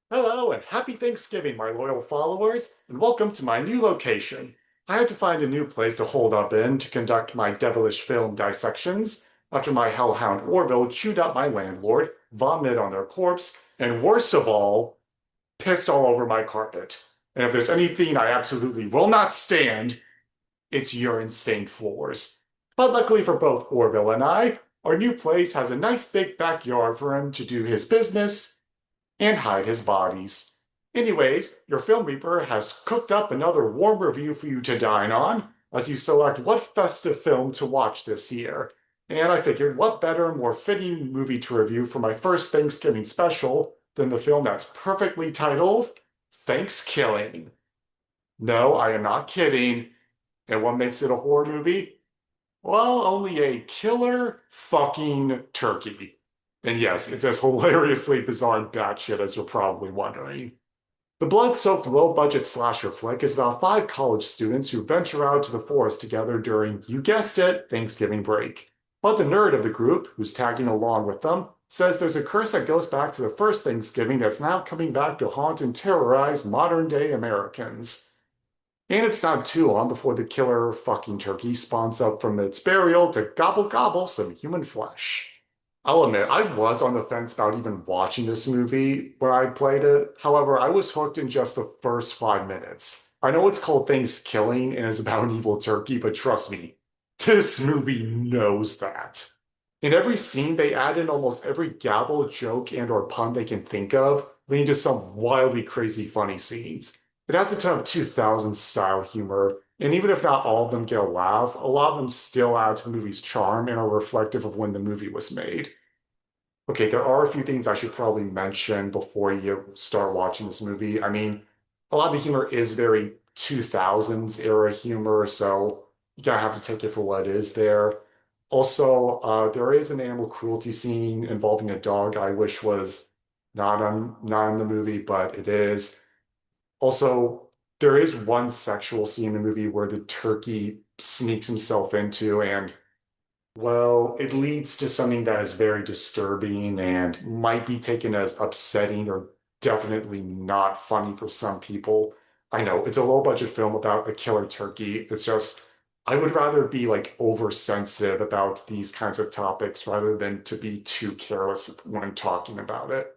Hello and happy Thanksgiving, my loyal followers, and welcome to my new location. I had to find a new place to hold up in to conduct my devilish film dissections after my hellhound Orville chewed up my landlord, vomited on their corpse, and worst of all, pissed all over my carpet. And if there's anything I absolutely will not stand, it's urine-stained floors. But luckily for both Orville and I, our new place has a nice big backyard for him to do his business and hide his bodies. Anyways, your Film Reaper has cooked up another warm review for you to dine on as you select what festive film to watch this year. And I figured what better, more fitting movie to review for my first Thanksgiving special than the film that's perfectly titled Thankskilling. No, I am not kidding. And what makes it a horror movie? Well, only a killer fucking turkey. And yes, it's as hilariously bizarre and batshit as you're probably wondering. The blood-soaked low-budget slasher flick is about five college students who venture out to the forest together during, you guessed it, Thanksgiving break. But the nerd of the group, who's tagging along with them, says there's a curse that goes back to the first Thanksgiving that's now coming back to haunt and terrorize modern-day Americans. And it's not too long before the killer fucking turkey spawns up from its burial to gobble gobble some human flesh. I'll admit, I was on the fence about even watching this movie when I played it. However, I was hooked in just the first 5 minutes. I know it's called Thanksgiving and is about an evil turkey, but trust me, this movie knows that. In every scene, they add in almost every gabble, joke, and or pun they can think of, leading to some wildly crazy funny scenes. It has a ton of 2000s style humor, and even if not all of them get a laugh, a lot of them still add to the movie's charm and are reflective of when the movie was made. Okay, there are a few things I should probably mention before you start watching this movie. I mean, a lot of the humor is very 2000s era humor, so you gotta have to take it for what it is there. Also, there is an animal cruelty scene involving a dog I wish was not in the movie, but it is. Also, there is one sexual scene in the movie where the turkey sneaks himself into, and well, it leads to something that is very disturbing and might be taken as upsetting or definitely not funny for some people. I know it's a low budget film about a killer turkey. It's just, I would rather be like oversensitive about these kinds of topics rather than to be too careless when talking about it.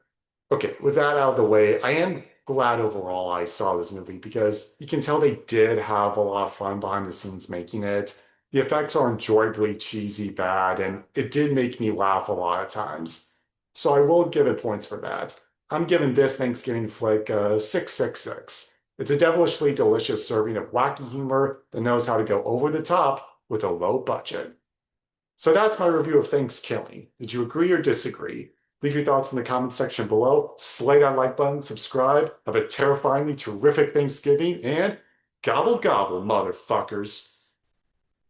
Okay, with that out of the way, I am glad overall I saw this movie because you can tell they did have a lot of fun behind the scenes making it. The effects are enjoyably cheesy bad, and it did make me laugh a lot of times. So I will give it points for that. I'm giving this Thanksgiving flick a 666. It's a devilishly delicious serving of wacky humor that knows how to go over the top with a low budget. So that's my review of Thanksgiving. Did you agree or disagree? Leave your thoughts in the comments section below. Slay that like button, subscribe, have a terrifyingly terrific Thanksgiving, and gobble gobble, motherfuckers.